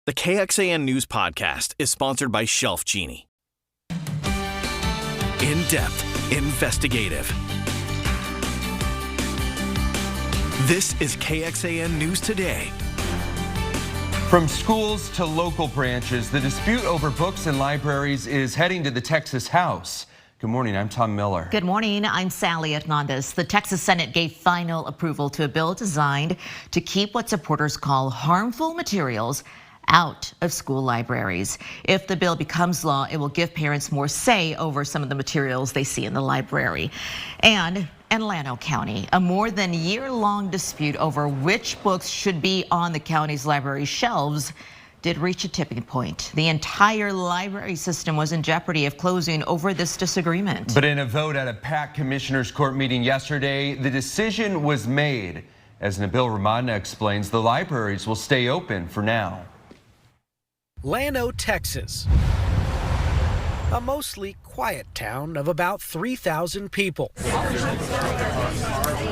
The KXAN News Podcast is sponsored by Shelf Genie. In-depth, investigative. This is KXAN News Today. From schools to local branches, the dispute over books and libraries is heading to the Texas House. Good morning, I'm Tom Miller. Good morning, I'm Sally Hernandez. The Texas Senate gave final approval to a bill designed to keep what supporters call harmful materials out of school libraries. If the bill becomes law, it will give parents more say over some of the materials they see in the library. And in Llano County, a more than year-long dispute over which books should be on the county's library shelves did reach a tipping point. The entire library system was in jeopardy of closing over this disagreement. But in a vote at a packed commissioners court meeting yesterday, the decision was made. As Nabil Ramadna explains, the libraries will stay open for now. Llano, Texas, a mostly quiet town of about 3,000 people.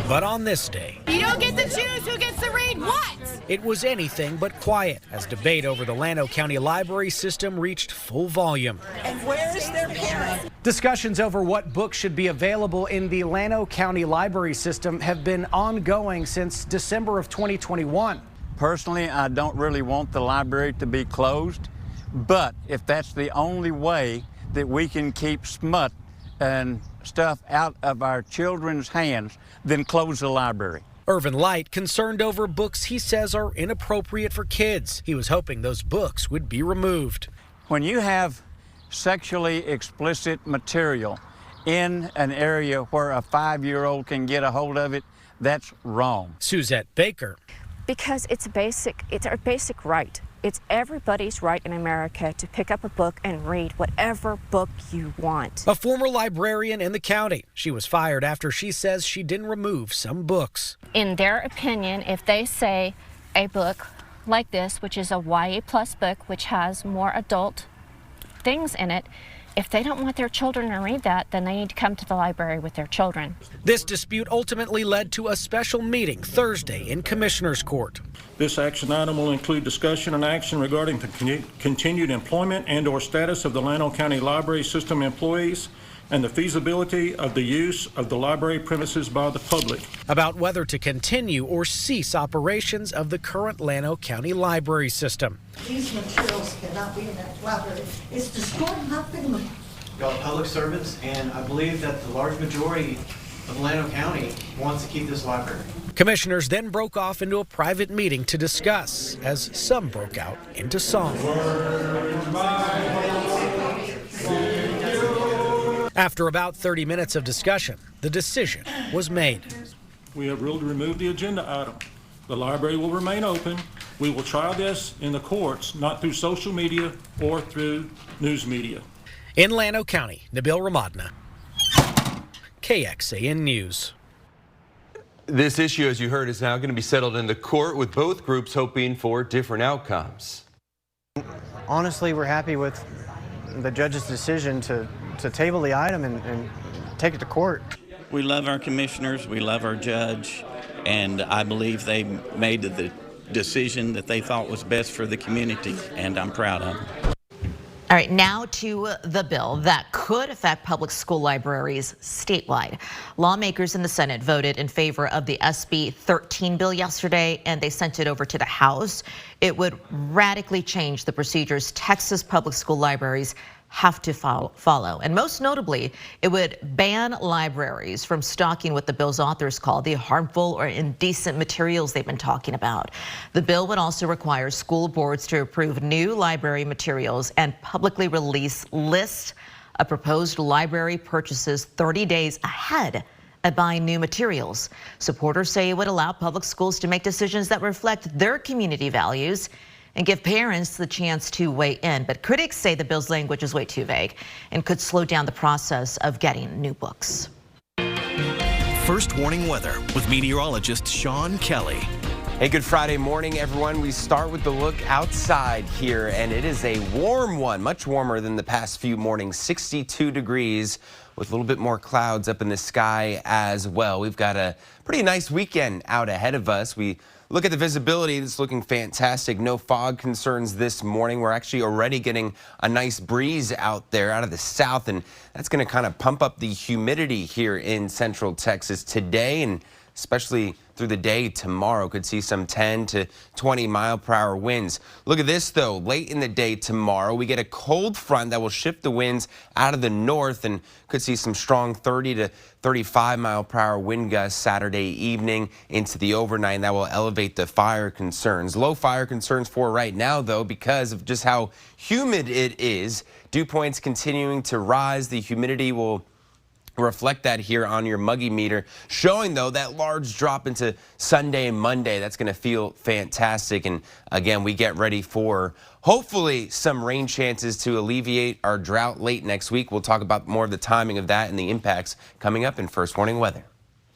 But on this day, you don't get to choose who gets to read what. It was anything but quiet as debate over the Llano County library system reached full volume. And where is their parent? Discussions over what books should be available in the Llano County library system have been ongoing since December of 2021. Personally, I don't really want the library to be closed, but if that's the only way that we can keep smut and stuff out of our children's hands, then close the library. Irvin Light concerned over books he says are inappropriate for kids. He was hoping those books would be removed. When you have sexually explicit material in an area where a 5-year-old can get a hold of it, that's wrong. Suzette Baker. Because it's our basic right. It's everybody's right in America to pick up a book and read whatever book you want. A former librarian in the county. She was fired after she says she didn't remove some books. In their opinion, if they say a book like this, which is a YA plus book, which has more adult things in it, if they don't want their children to read that, then they need to come to the library with their children. This dispute ultimately led to a special meeting Thursday in Commissioners Court. This action item will include discussion and action regarding the continued employment and/or status of the Llano County Library System employees and the feasibility of the use of the library premises by the public. About whether to continue or cease operations of the current Llano County Library System. These materials cannot be in that library. It's destroying my family. Y'all are public servants, and I believe that the large majority of Llano County wants to keep this library. Commissioners then broke off into a private meeting to discuss, as some broke out into song. After about 30 minutes of discussion, the decision was made. We have ruled to remove the agenda item. The library will remain open. We will try this in the courts, not through social media or through news media. In Llano County, Nabil Ramadna, KXAN News. This issue, as you heard, is now going to be settled in the court, with both groups hoping for different outcomes. Honestly, we're happy with the judge's decision to table the item and take it to court. We love our commissioners, we love our judge, and I believe they made the decision that they thought was best for the community, and I'm proud of them. All right, now to the bill that could affect public school libraries statewide. Lawmakers in the Senate voted in favor of the SB 13 bill yesterday, and they sent it over to the House. It would radically change the procedures Texas public school libraries have to follow. And most notably, it would ban libraries from stocking what the bill's authors call the harmful or indecent materials they've been talking about. The bill would also require school boards to approve new library materials and publicly release lists of proposed library purchases 30 days ahead of buying new materials. Supporters say it would allow public schools to make decisions that reflect their community values and give parents the chance to weigh in. But critics say the bill's language is way too vague and could slow down the process of getting new books. First warning weather with meteorologist Sean Kelly. Hey, good Friday morning, everyone. We start with the look outside here, and it is a warm one, much warmer than the past few mornings, 62 degrees with a little bit more clouds up in the sky as well. We've got a pretty nice weekend out ahead of us. We Look at the visibility. It's looking fantastic. No fog concerns this morning. We're actually already getting a nice breeze out there out of the south, and that's going to kind of pump up the humidity here in Central Texas today, and especially through the day tomorrow. Could see some 10 to 20 mile-per-hour winds. Look at this, though. Late in the day tomorrow, we get a cold front that will shift the winds out of the north and could see some strong 30 to 35 mile-per-hour wind gusts Saturday evening into the overnight, and that will elevate the fire concerns. Low fire concerns for right now, though, because of just how humid it is. Dew points continuing to rise. The humidity will reflect that here on your muggy meter, showing though that large drop into Sunday and Monday. That's going to feel fantastic. And again, we get ready for hopefully some rain chances to alleviate our drought late next week. We'll talk about more of the timing of that and the impacts coming up in First Warning Weather.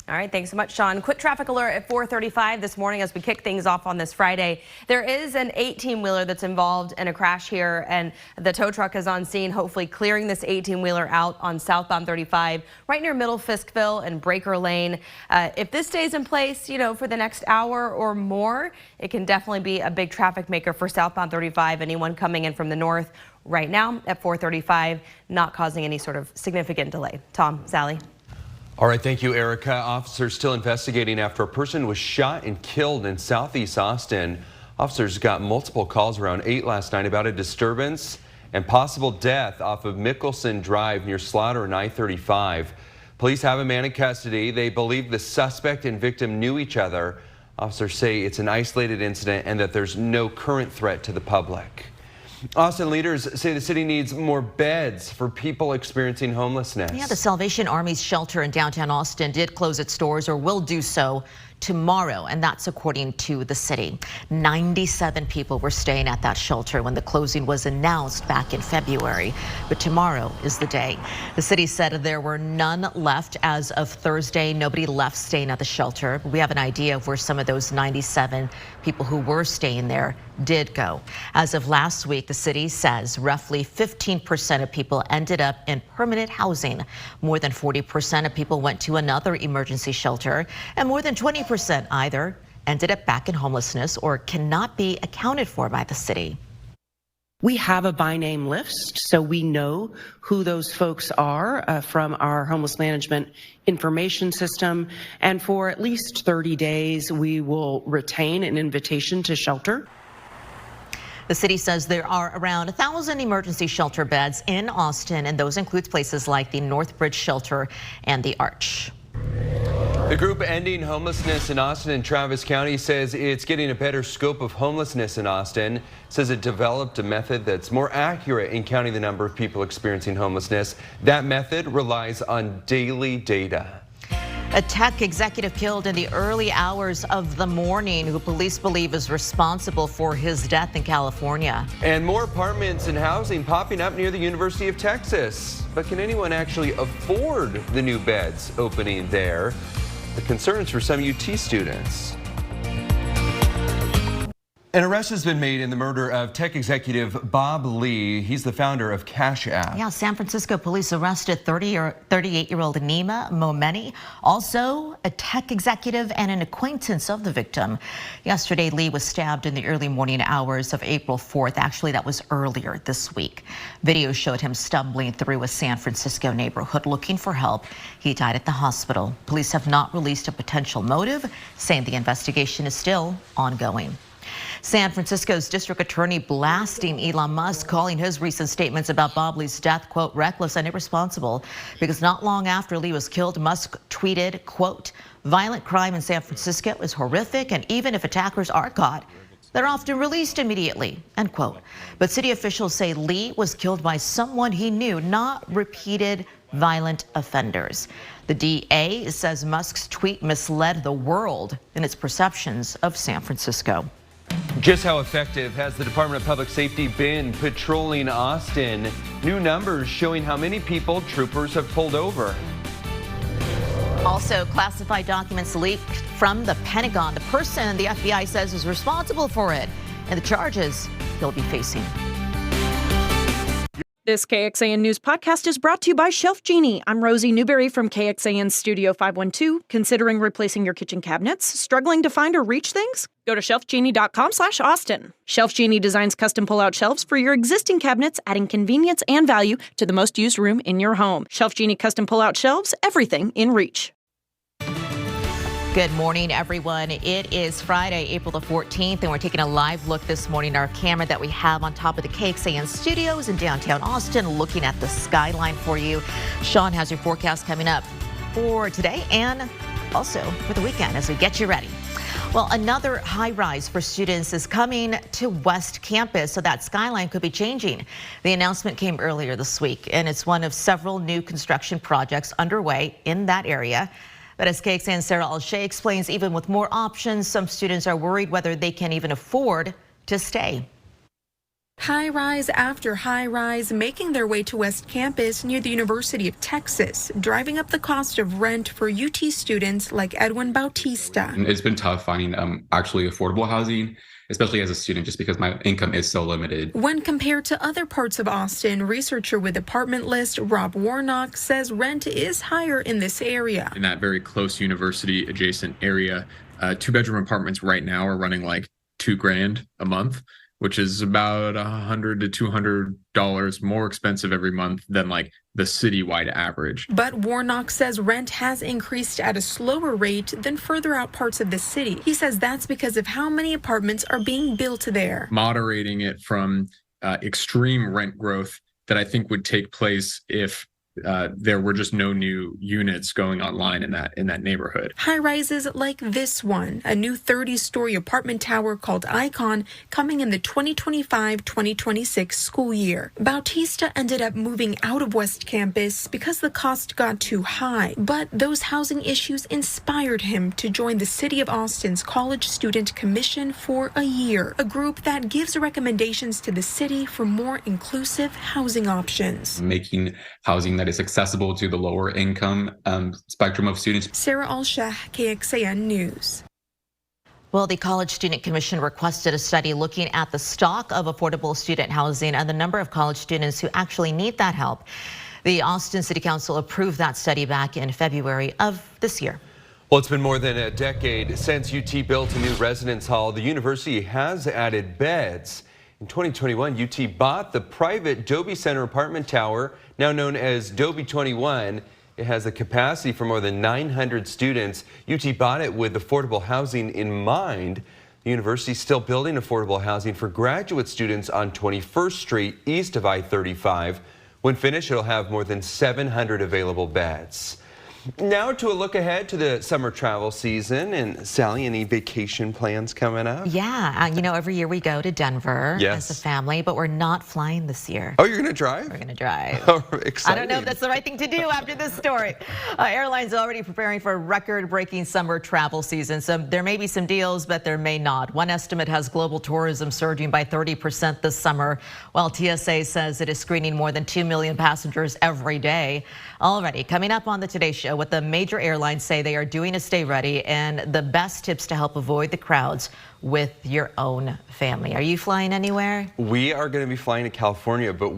All right, thanks so much, Sean. Quick traffic alert at 4:35 this morning as we kick things off on this Friday. There is an 18-wheeler that's involved in a crash here, and the tow truck is on scene, hopefully clearing this 18-wheeler out on southbound 35, right near Middle Fiskville and Breaker Lane. If this stays in place, for the next hour or more, it can definitely be a big traffic maker for southbound 35. Anyone coming in from the north right now at 4:35, not causing any sort of significant delay. Tom, Sally. All right, thank you, Erica. Officers still investigating after a person was shot and killed in southeast Austin. Officers got multiple calls around 8 last night about a disturbance and possible death off of Mickelson Drive near Slaughter and I-35. Police have a man in custody. They believe the suspect and victim knew each other. Officers say it's an isolated incident and that there's no current threat to the public. Austin leaders say the city needs more beds for people experiencing homelessness. Yeah, the Salvation Army's shelter in downtown Austin did close its doors, or will do so tomorrow, and that's according to the city. 97 people were staying at that shelter when the closing was announced back in February, but tomorrow is the day. The city said there were none left as of Thursday. Nobody left staying at the shelter. We have an idea of where some of those 97 people who were staying there did go. As of last week, the city says roughly 15% of people ended up in permanent housing. More than 40% of people went to another emergency shelter, and more than 20% either ended up back in homelessness or cannot be accounted for by the city. We have a by name list, so we know who those folks are from our homeless management information system. And for at least 30 days, we will retain an invitation to shelter. The city says there are around 1,000 emergency shelter beds in Austin, and those include places like the Northbridge Shelter and the Arch. The group Ending Homelessness in Austin and Travis County says it's getting a better scope of homelessness in Austin. Says it developed a method that's more accurate in counting the number of people experiencing homelessness. That method relies on daily data. A tech executive killed in the early hours of the morning, who police believe is responsible for his death in California. And more apartments and housing popping up near the University of Texas. But can anyone actually afford the new beds opening there? The concerns for some UT students. An arrest has been made in the murder of tech executive Bob Lee. He's the founder of KXAN. Yeah, San Francisco police arrested 38-year-old Nima Momeni, also a tech executive and an acquaintance of the victim. Yesterday, Lee was stabbed in the early morning hours of April 4th. Actually, that was earlier this week. Video showed him stumbling through a San Francisco neighborhood looking for help. He died at the hospital. Police have not released a potential motive, saying the investigation is still ongoing. San Francisco's district attorney blasting Elon Musk, calling his recent statements about Bob Lee's death, quote, reckless and irresponsible, because not long after Lee was killed, Musk tweeted, quote, violent crime in San Francisco is horrific, and even if attackers are caught, they're often released immediately, end quote. But city officials say Lee was killed by someone he knew, not repeated violent offenders. The DA says Musk's tweet misled the world in its perceptions of San Francisco. Just how effective has the Department of Public Safety been patrolling Austin? New numbers showing how many people troopers have pulled over. Also, classified documents leaked from the Pentagon. The person the FBI says is responsible for it, and the charges he'll be facing. This KXAN News podcast is brought to you by Shelf Genie. I'm Rosie Newberry from KXAN Studio 512. Considering replacing your kitchen cabinets? Struggling to find or reach things? Go to shelfgenie.com/Austin. Shelf Genie designs custom pull-out shelves for your existing cabinets, adding convenience and value to the most used room in your home. Shelf Genie custom pull-out shelves, everything in reach. Good morning, everyone. It is Friday, April the 14th, and we're taking a live look this morning at our camera that we have on top of the KXAN studios in downtown Austin, looking at the skyline for you. Sean has your forecast coming up for today and also for the weekend as we get you ready. Well, another high rise for students is coming to West Campus, so that skyline could be changing. The announcement came earlier this week, and it's one of several new construction projects underway in that area. But as KXAN's Sarah Alshay explains, even with more options, some students are worried whether they can even afford to stay. High rise after high rise making their way to West Campus near the University of Texas, driving up the cost of rent for UT students like Edwin Bautista. It's been tough finding actually affordable housing, especially as a student, just because my income is so limited. When compared to other parts of Austin, researcher with Apartment List Rob Warnock says rent is higher in this area. In that very close university adjacent area, 2-bedroom apartments right now are running like $2,000 a month, which is about $100 to $200 more expensive every month than like the citywide average. But Warnock says rent has increased at a slower rate than further out parts of the city. He says that's because of how many apartments are being built there. Moderating it from extreme rent growth that I think would take place if there were just no new units going online in that neighborhood. High rises like this one, a new 30-story apartment tower called Icon, coming in the 2025-2026 school year. Bautista ended up moving out of West Campus because the cost got too high, but those housing issues inspired him to join the City of Austin's College Student Commission for a year, a group that gives recommendations to the city for more inclusive housing options. Making housing that is accessible to the lower income spectrum of students. Sarah Alshah, KXAN News. Well, the College Student Commission requested a study looking at the stock of affordable student housing and the number of college students who actually need that help. The Austin City Council approved that study back in February of this year. Well, it's been more than a decade since UT built a new residence hall. The university has added beds. In 2021, UT bought the private Dobie Center apartment tower, now known as Dobie 21. It has a capacity for more than 900 students. UT bought it with affordable housing in mind. The university is still building affordable housing for graduate students on 21st Street east of I-35. When finished, it'll have more than 700 available beds. Now to a look ahead to the summer travel season. And Sally, any vacation plans coming up? Yeah, you know, every year we go to Denver as a family, but we're not flying this year. Oh, you're going to drive? We're going to drive. Oh, I exciting. don't know if that's the right thing to do after this story. Airlines are already preparing for a record-breaking summer travel season. So there may be some deals, but there may not. One estimate has global tourism surging by 30% this summer, while TSA says it is screening more than 2 million passengers every day. Already coming up on the Today Show, what the major airlines say they are doing to stay ready and the best tips to help avoid the crowds with your own family. Are you flying anywhere? We are going to be flying to California, but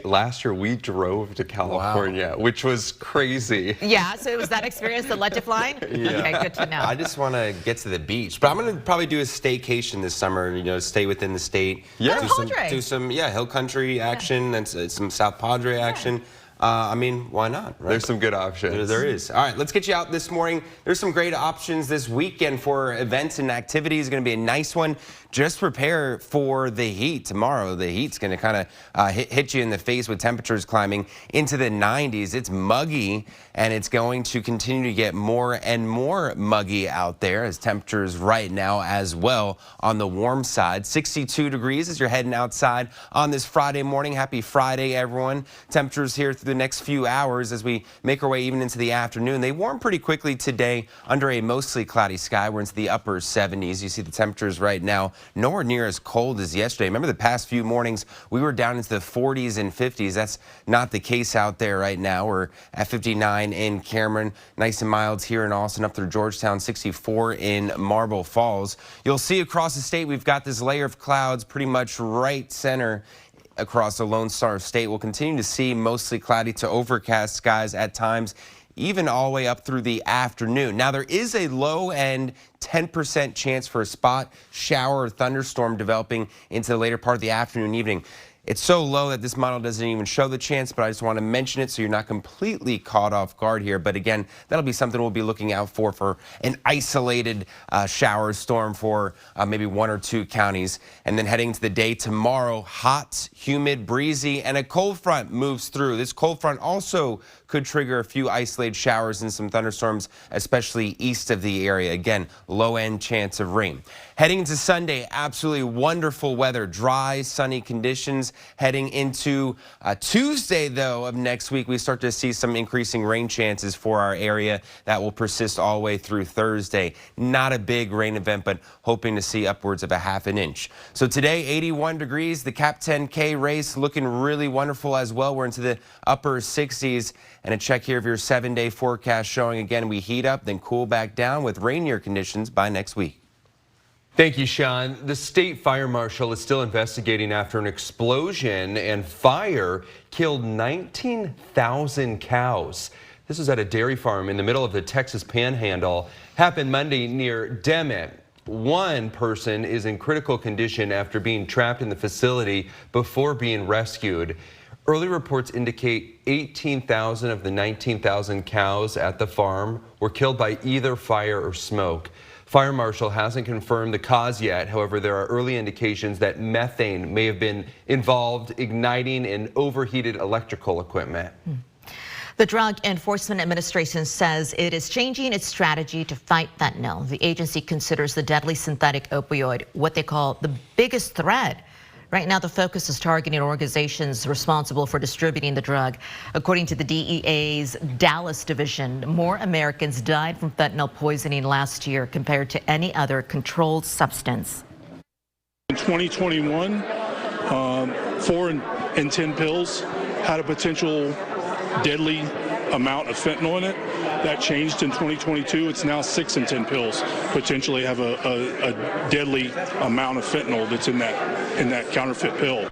last year we drove to California, which was crazy. Yeah, so it was that experience that led to flying? Yeah. Okay, good to know. I just want to get to the beach, but I'm going to probably do a staycation this summer, you know, stay within the state. Yeah. Do some hill country action and some South Padre action. I mean, why not? Right? There's some good options. There is. All right, let's get you out this morning. There's some great options this weekend for events and activities. It's going to be a nice one. Just prepare for the heat tomorrow. The heat's going to kind of hit you in the face with temperatures climbing into the 90s. It's muggy, and it's going to continue to get more and more muggy out there as temperatures right now as well on the warm side. 62 degrees as you're heading outside on this Friday morning. Happy Friday, everyone. Temperatures here through the next few hours as we make our way even into the afternoon. They warm pretty quickly today under a mostly cloudy sky. We're into the upper 70s. You see the temperatures right now nowhere near as cold as yesterday. Remember the past few mornings we were down into the 40s and 50s. That's not the case out there right now. We're at 59 in Cameron, nice and mild here in Austin, up through Georgetown, 64 in Marble Falls. You'll see across the state we've got this layer of clouds pretty much right center across the Lone Star State. We'll continue to see mostly cloudy to overcast skies at times, even all the way up through the afternoon. Now, there is a low end 10% chance for a spot shower or thunderstorm developing into the later part of the afternoon, evening. It's so low that this model doesn't even show the chance, but I just want to mention it so you're not completely caught off guard here. But again, that'll be something we'll be looking out for an isolated shower storm for maybe 1 or 2 counties. And then heading into the day tomorrow, hot, humid, breezy, and a cold front moves through. This cold front also could trigger a few isolated showers and some thunderstorms, especially east of the area. Again, low end chance of rain. Heading into Sunday, absolutely wonderful weather, dry, sunny conditions. Heading into Tuesday, though, of next week, we start to see some increasing rain chances for our area. That will persist all the way through Thursday. Not a big rain event, but hoping to see upwards of a ½ an inch. So today, 81 degrees. The Cap 10K race looking really wonderful as well. We're into the upper 60s. And a check here of your 7-day forecast showing, again, we heat up, then cool back down with rainier conditions by next week. Thank you, Sean. The state fire marshal is still investigating after an explosion and fire killed 19,000 cows. This was at a dairy farm in the middle of the Texas Panhandle. Happened Monday near Demet. One person is in critical condition after being trapped in the facility before being rescued. Early reports indicate 18,000 of the 19,000 cows at the farm were killed by either fire or smoke. Fire marshal hasn't confirmed the cause yet. However, there are early indications that methane may have been involved, igniting an overheated electrical equipment. The Drug Enforcement Administration says it is changing its strategy to fight fentanyl. The agency considers the deadly synthetic opioid what they call the biggest threat. Right now, the focus is targeting organizations responsible for distributing the drug. According to the DEA's Dallas division, more Americans died from fentanyl poisoning last year compared to any other controlled substance. In 2021, 4 in 10 pills had a potential deadly amount of fentanyl in it. That changed in 2022. It's now 6 in 10 pills potentially have a deadly amount of fentanyl that's in that counterfeit pill.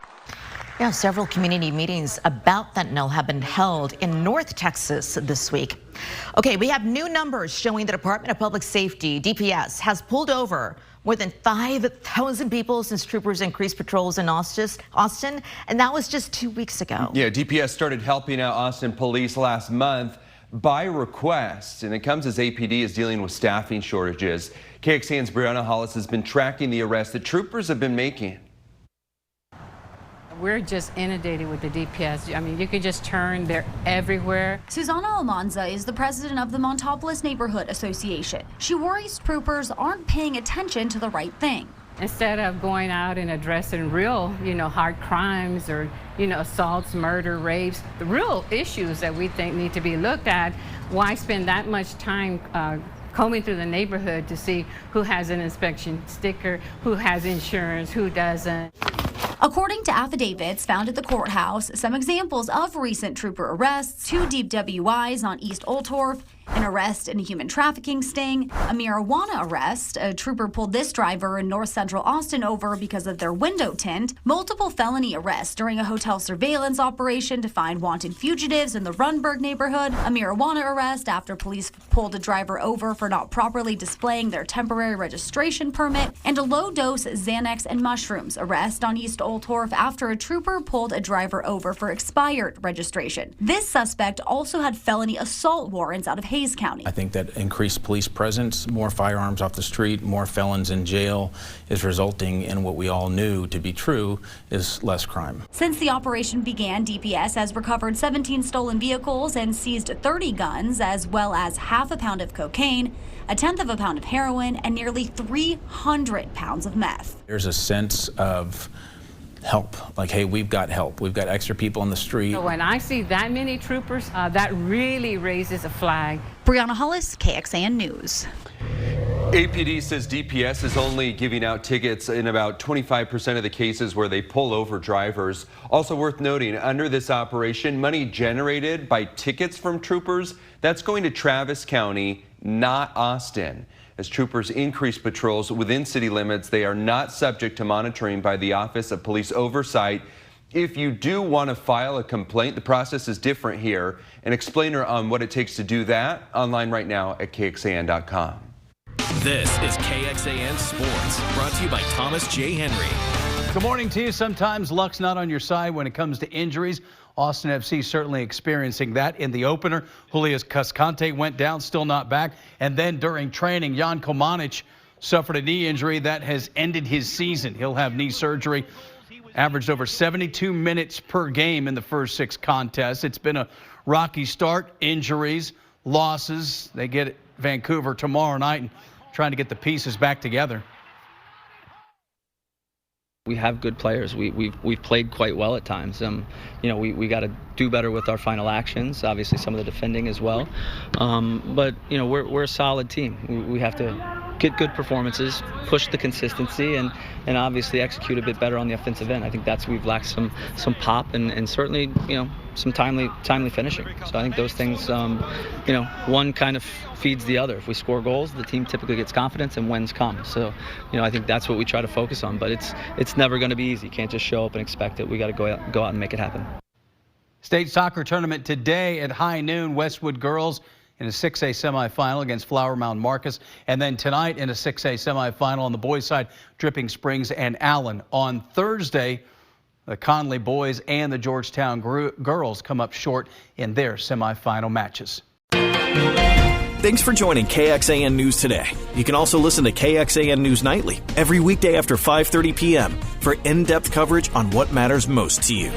Yeah, several community meetings about fentanyl have been held in North Texas this week. Okay, we have new numbers showing the Department of Public Safety, DPS, has pulled over more than 5,000 people since troopers increased patrols in Austin, and that was just 2 weeks ago. Yeah, DPS started helping out Austin police last month by request, and it comes as APD is dealing with staffing shortages. KXAN's Brianna Hollis has been tracking the arrests that troopers have been making. We're just inundated with the DPS. I mean, you could just turn, they're everywhere. Susanna Almanza is the president of the Montopolis Neighborhood Association. She worries troopers aren't paying attention to the right thing. Instead of going out and addressing real, hard crimes or, assaults, murder, rapes, the real issues that we think need to be looked at, why spend that much time combing through the neighborhood to see who has an inspection sticker, who has insurance, who doesn't? According to affidavits found at the courthouse, some examples of recent trooper arrests: 2 deep WIs on East Old Torf, an arrest in a human trafficking sting, a marijuana arrest. A trooper pulled this driver in North Central Austin over because of their window tint. Multiple felony arrests during a hotel surveillance operation to find wanted fugitives in the Runberg neighborhood. A marijuana arrest after police pulled a driver over for not properly displaying their temporary registration permit. And a low-dose Xanax and mushrooms arrest on East Old Torf after a trooper pulled a driver over for expired registration. This suspect also had felony assault warrants out of Hayes County. I think that increased police presence, more firearms off the street, more felons in jail is resulting in what we all knew to be true, is less crime. Since the operation began, DPS has recovered 17 stolen vehicles and seized 30 guns, as well as ½ a pound of cocaine, 1/10 of a pound of heroin, and nearly 300 pounds of meth. There's a sense of help, like, hey, we've got help. We've got extra people on the street. So when I see that many troopers, that really raises a flag. Brianna Hollis, KXAN News. APD says DPS is only giving out tickets in about 25% of the cases where they pull over drivers. Also worth noting, under this operation, money generated by tickets from troopers, that's going to Travis County, not Austin. As troopers increase patrols within city limits, they are not subject to monitoring by the Office of Police Oversight. If you do want to file a complaint, the process is different here. An explainer on what it takes to do that online right now at KXAN.com. This is KXAN Sports, brought to you by Thomas J. Henry. Good morning to you. Sometimes luck's not on your side when it comes to injuries. Austin FC certainly experiencing that in the opener. Julius Cascante went down, still not back. And then during training, Jan Komanic suffered a knee injury that has ended his season. He'll have knee surgery. Averaged over 72 minutes per game in the first 6 contests. It's been a rocky start. Injuries, losses. They get Vancouver tomorrow night and trying to get the pieces back together. We have good players. We've played quite well at times. We got to do better with our final actions. Obviously, some of the defending as well. But we're a solid team. We have to get good performances, push the consistency, and obviously execute a bit better on the offensive end. I think we've lacked some pop and certainly some timely finishing. So I think those things, one kind of feeds the other. If we score goals, the team typically gets confidence and wins come. So I think that's what we try to focus on. But it's never going to be easy. You can't just show up and expect it. We got to go out and make it happen. State soccer tournament today at high noon. Westwood girls in a 6A semifinal against Flower Mound Marcus. And then tonight in a 6A semifinal on the boys' side, Dripping Springs and Allen. On Thursday, the Conley boys and the Georgetown girls come up short in their semifinal matches. Thanks for joining KXAN News today. You can also listen to KXAN News Nightly every weekday after 5:30 p.m. for in-depth coverage on what matters most to you.